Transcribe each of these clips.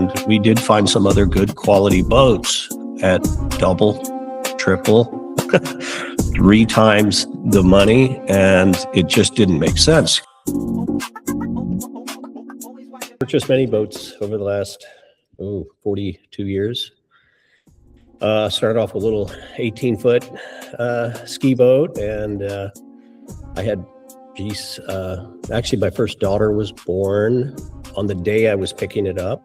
And we did find some other good quality boats at double, triple, three times the money, and it just didn't make sense. Purchased many boats over the last 42 years. Started off with a little 18-foot ski boat, and I had, actually my first daughter was born on the day I was picking it up.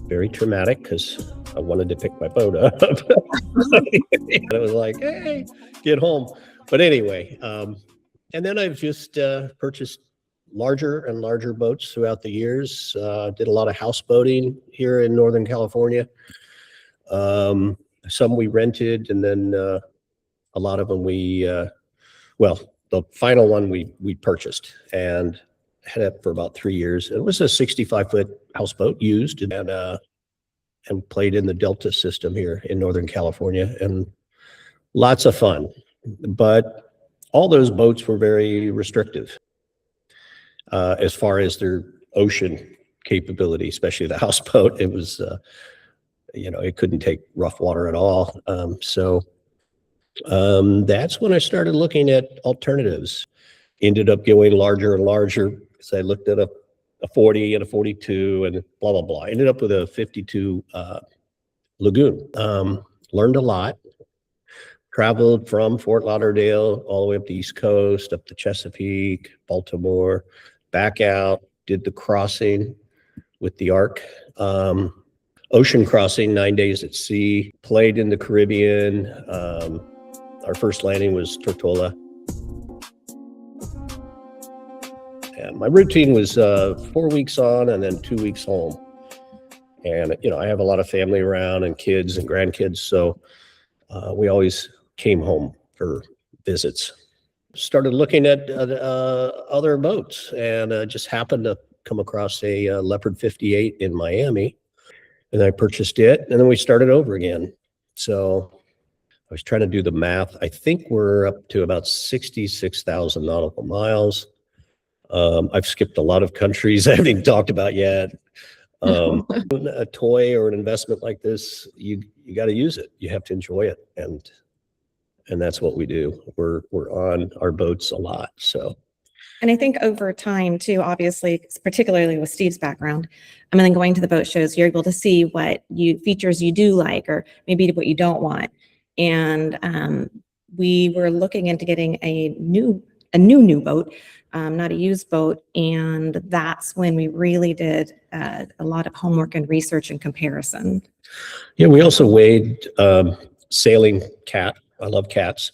Very traumatic because I wanted to pick my boat up. And it was like, hey, get home. But anyway, and then I've just purchased larger and larger boats throughout the years. Did a lot of houseboating here in Northern California. Some we rented, and then a lot of them well, the final one we purchased and had it for about 3 years. It was a 65-foot houseboat used, and played in the Delta system here in Northern California, and lots of fun. But all those boats were very restrictive as far as their ocean capability, especially the houseboat. It was, it couldn't take rough water at all. That's when I started looking at alternatives. Ended up going larger and larger. So I looked at a 40 and a 42 and blah, blah, blah. Ended up with a 52 Lagoon. Learned a lot. Traveled from Fort Lauderdale all the way up the East Coast, up to Chesapeake, Baltimore, back out, did the crossing with the Ark. Ocean crossing, 9 days at sea, played in the Caribbean. Our first landing was Tortola. And my routine was 4 weeks on and then 2 weeks home. And, I have a lot of family around and kids and grandkids. So we always came home for visits. Started looking at other boats, and just happened to come across a Leopard 58 in Miami. And I purchased it, and then we started over again. So I was trying to do the math. I think we're up to about 66,000 nautical miles. I've skipped a lot of countries I haven't even talked about yet. A toy or an investment like this, you got to use it. You have to enjoy it, and that's what we do. We're on our boats a lot. So. And I think over time too, obviously, particularly with Steve's background, and then going to the boat shows, you're able to see what features you do like, or maybe what you don't want. And we were looking into getting a new boat, not a used boat. And that's when we really did a lot of homework and research and comparison. Yeah, we also weighed sailing cat. I love cats,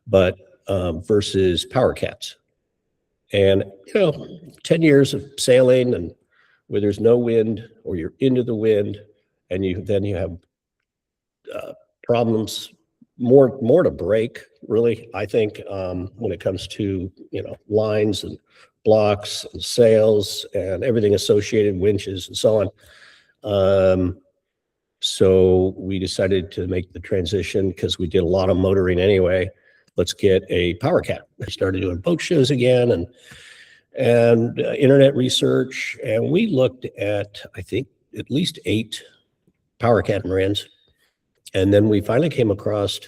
but versus power cats. And, 10 years of sailing and where there's no wind or you're into the wind, and you have problems, more to break, really, I think, when it comes to, lines and blocks and sails and everything associated, winches and so on. So we decided to make the transition because we did a lot of motoring anyway. Let's get a power cat. I started doing boat shows again and internet research. And we looked at, I think, at least 8 power catamarans. And then we finally came across,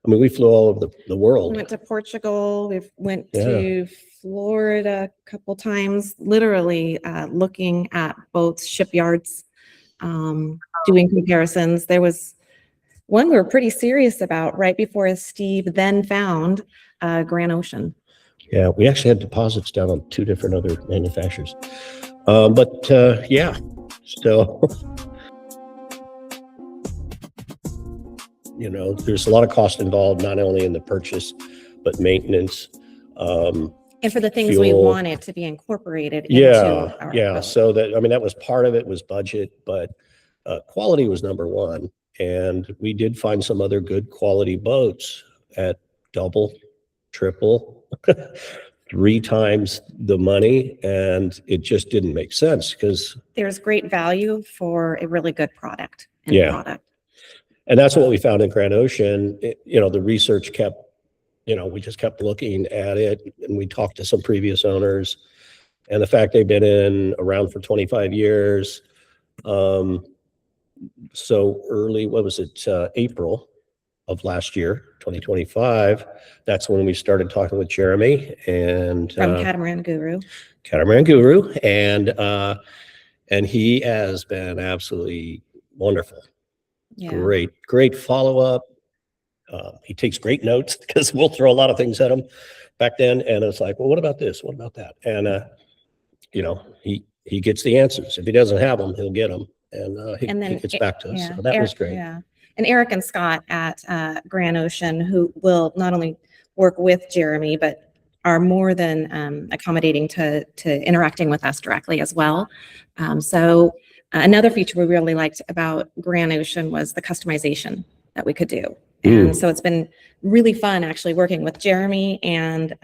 we flew all over the world. We went to Portugal. We went to Florida a couple times, literally looking at both shipyards, doing comparisons. There was one we were pretty serious about right before Steve then found GranOcean. Yeah, we actually had deposits down on 2 different other manufacturers. Yeah, so, there's a lot of cost involved, not only in the purchase, but maintenance. And for the things we wanted to be incorporated into our boat. So that was part of it, was budget, but quality was number one. And we did find some other good quality boats at double, triple, 3 times the money, and it just didn't make sense because there's great value for a really good product. And that's what we found in GranOcean. The research kept, we just kept looking at it, and we talked to some previous owners, and the fact they've been around for 25 years, So early, what was it, April of last year, 2025, that's when we started talking with Jeremy and From Catamaran Guru. Catamaran Guru, and he has been absolutely wonderful. Yeah. Great follow-up. He takes great notes because we'll throw a lot of things at him back then, and it's like, well, what about this? What about that? And you know, he gets the answers. If he doesn't have them, he'll get them, and he gets back to us. Yeah, so that was great. Yeah, and Eric and Scott at GranOcean, who will not only work with Jeremy, but are more than accommodating to interacting with us directly as well. So another feature we really liked about GranOcean was the customization that we could do. And so it's been really fun actually working with Jeremy and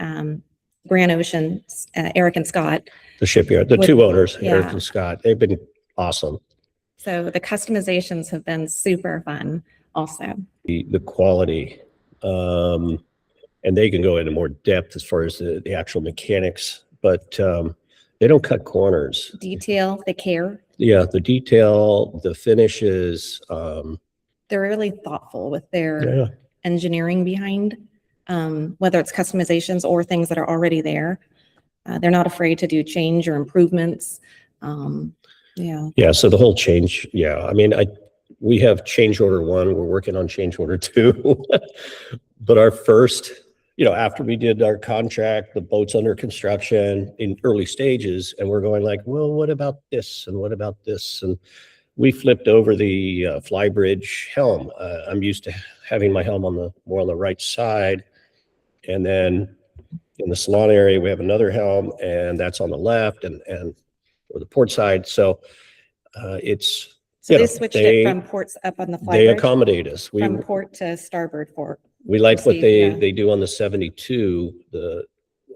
GranOcean, Eric and Scott. The Shipyard, the two owners, Eric and Scott, they've been awesome. So the customizations have been super fun also. The quality, and they can go into more depth as far as the actual mechanics, but they don't cut corners. Detail, they care. Yeah, the detail, the finishes. They're really thoughtful with their engineering behind, whether it's customizations or things that are already there. They're not afraid to do change or improvements. Yeah, so the whole change, I mean, we have change order 1, we're working on change order 2. But our first, after we did our contract, the boat's under construction in early stages, and we're going like, well, what about this? And what about this? And we flipped over the flybridge helm. I'm used to having my helm more on the right side. And then in the salon area, we have another helm, and that's on the left or the port side. So it's, so they switched it from ports up on the flybridge. They accommodate us. From port to starboard port. We like what they do on the 72,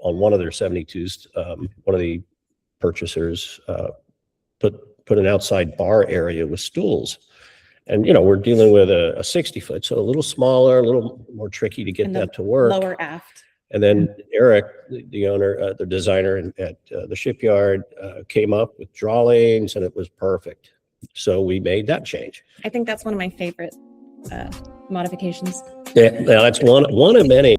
on one of their 72s, one of the purchasers put an outside bar area with stools. And, we're dealing with a 60-foot, so a little smaller, a little more tricky to get that to work. Lower aft. And then Eric, the owner, the designer at the Shipyard, came up with drawings, and it was perfect. So we made that change. I think that's one of my favorite modifications. Yeah, that's one of many.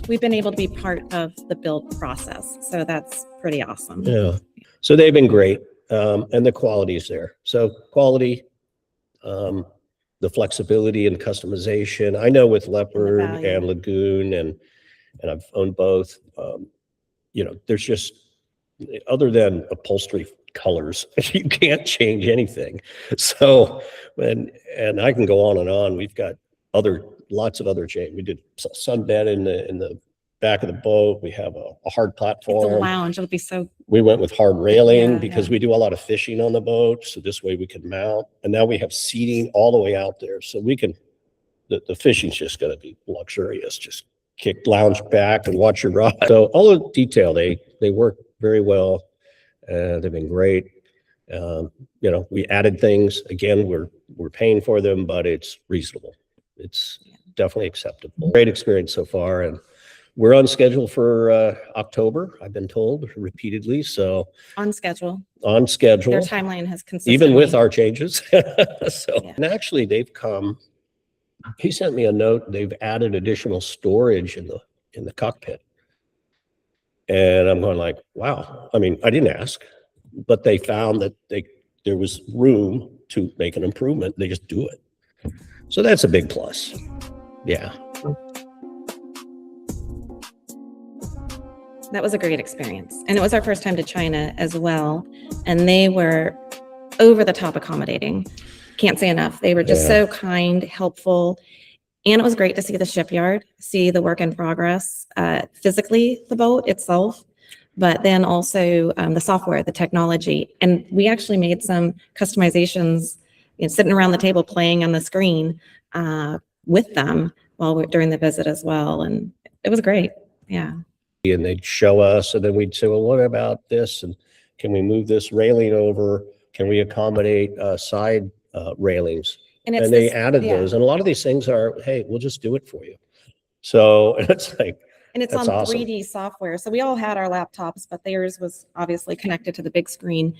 We've been able to be part of the build process, so that's pretty awesome. Yeah, so they've been great, and the quality is there. So quality, the flexibility and customization. I know with Leopard and Lagoon, and I've owned both. There's just, other than upholstery colors, you can't change anything. So, and I can go on and on. We've got lots of other change. We did sunbed in the back of the boat. We have a hard platform. It's a lounge. It'll be so. We went with hard railing because we do a lot of fishing on the boat. So this way we can mount. And now we have seating all the way out there. So we can, the fishing's just going to be luxurious. Just lounge back and watch your rod. So all the detail, they work very well. They've been great. We added things. Again, we're paying for them, but it's reasonable. It's definitely acceptable. Great experience so far, and we're on schedule for October. I've been told repeatedly. So on schedule. On schedule. Their timeline has consistently, even with our changes. And actually, they've come. He sent me a note. They've added additional storage in the cockpit. And I'm going like, wow. I mean, I didn't ask, but they found that there was room to make an improvement. They just do it. So that's a big plus. Yeah. That was a great experience. And it was our first time to China as well. And they were over the top accommodating. Can't say enough. They were just so kind, helpful. And it was great to see the shipyard, see the work in progress, physically, the boat itself, but then also the software, the technology. And we actually made some customizations, sitting around the table playing on the screen with them during the visit as well. And it was great. Yeah. And they'd show us, and then we'd say, well, what about this? And can we move this railing over? Can we accommodate side railings? And they added those. And a lot of these things are, hey, we'll just do it for you. So it's like, And it's That's on awesome. 3D software. So we all had our laptops, but theirs was obviously connected to the big screen.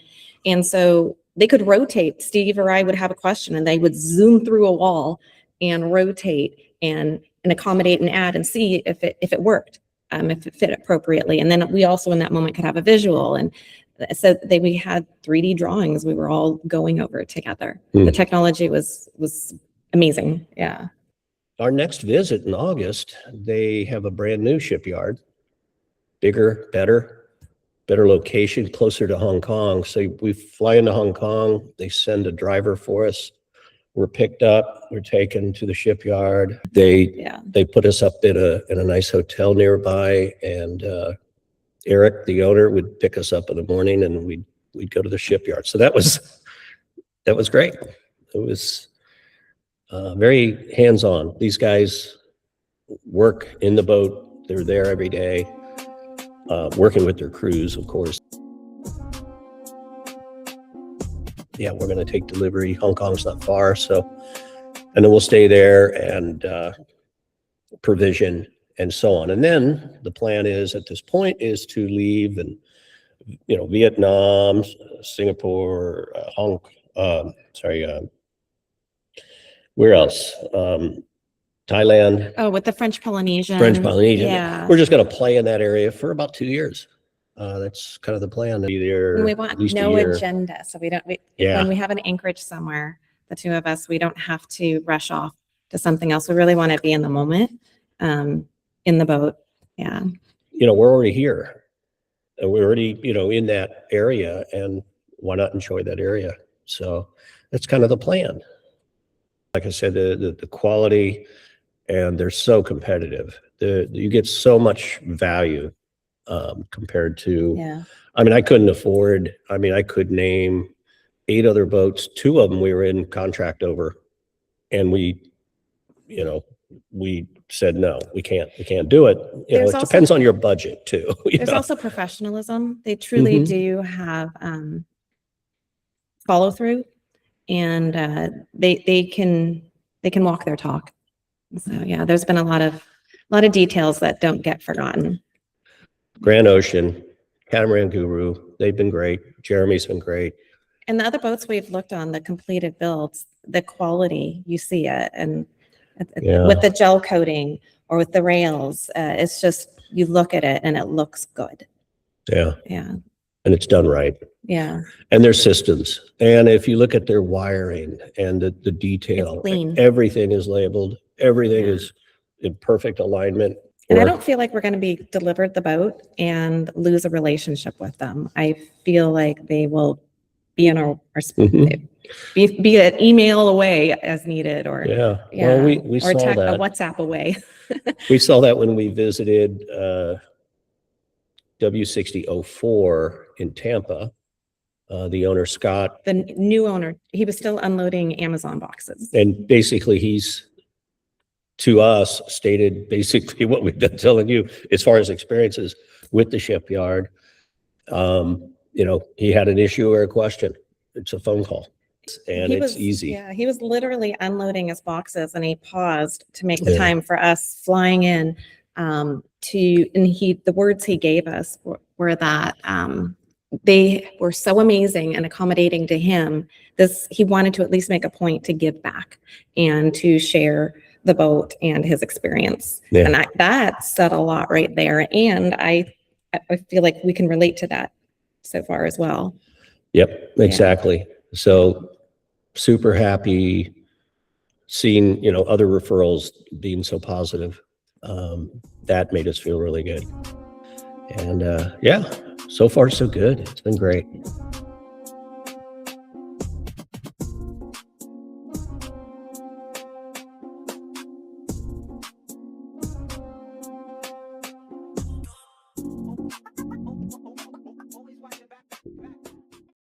And so they could rotate. Steve or I would have a question and they would zoom through a wall and rotate and accommodate and add and see if it worked, if it fit appropriately. And then we also in that moment could have a visual. And so we had 3D drawings we were all going over together. The technology was amazing. Yeah. Our next visit in August, they have a brand new shipyard, bigger, better location, closer to Hong Kong. So we fly into Hong Kong, they send a driver for us. We're picked up, we're taken to the shipyard. They put us up in a nice hotel nearby, and Eric, the owner, would pick us up in the morning and we'd go to the shipyard. So that was great. It was very hands-on. These guys work in the boat. They're there every day, working with their crews, of course. Yeah, we're going to take delivery. Hong Kong's not far, so, and then we'll stay there and provision and so on. And then the plan is at this point is to leave and, Vietnam, Singapore, where else? Thailand. Oh, with the French Polynesian. Yeah. We're just going to play in that area for about 2 years. That's kind of the plan. Be there. And we want no agenda. So when we have an anchorage somewhere, the two of us, we don't have to rush off to something else. We really want to be in the moment, in the boat. Yeah. We're already here. And we're already, in that area, and why not enjoy that area? So that's kind of the plan. Like I said, the quality, and they're so competitive. You get so much value compared to, I couldn't afford, I could name 8 other boats. 2 of them we were in contract over, and we said, no, we can't do it. It depends on your budget too. There's also professionalism. They truly do have follow through, and they can walk their talk. So yeah, there's been a lot of details that don't get forgotten. GranOcean, Catamaran Guru, they've been great. Jeremy's been great. And the other boats we've looked on, the completed builds, the quality, you see it, and with the gel coating or with the rails, it's just, you look at it and it looks good. Yeah. And it's done right. Yeah. And their systems. And if you look at their wiring and the detail, it's clean. Everything is labeled. Everything is in perfect alignment. And I don't feel like we're going to be delivered the boat and lose a relationship with them. I feel like they will be in our be an email away as needed, or well, we saw that. A WhatsApp away. We saw that when we visited W60 04 in Tampa. The owner, Scott, the new owner, he was still unloading Amazon boxes, and basically he's, to us, stated basically what we've been telling you as far as experiences with the shipyard. He had an issue or a question. It's a phone call, and it's easy. Yeah, he was literally unloading his boxes, and he paused to make the time for us flying in. The words he gave us were that they were so amazing and accommodating to him. He wanted to at least make a point to give back and to share the boat and his experience. And that said a lot right there. And I feel like we can relate to that so far as well. Yep, exactly. So super happy seeing, other referrals being so positive. That made us feel really good. And so far so good. It's been great.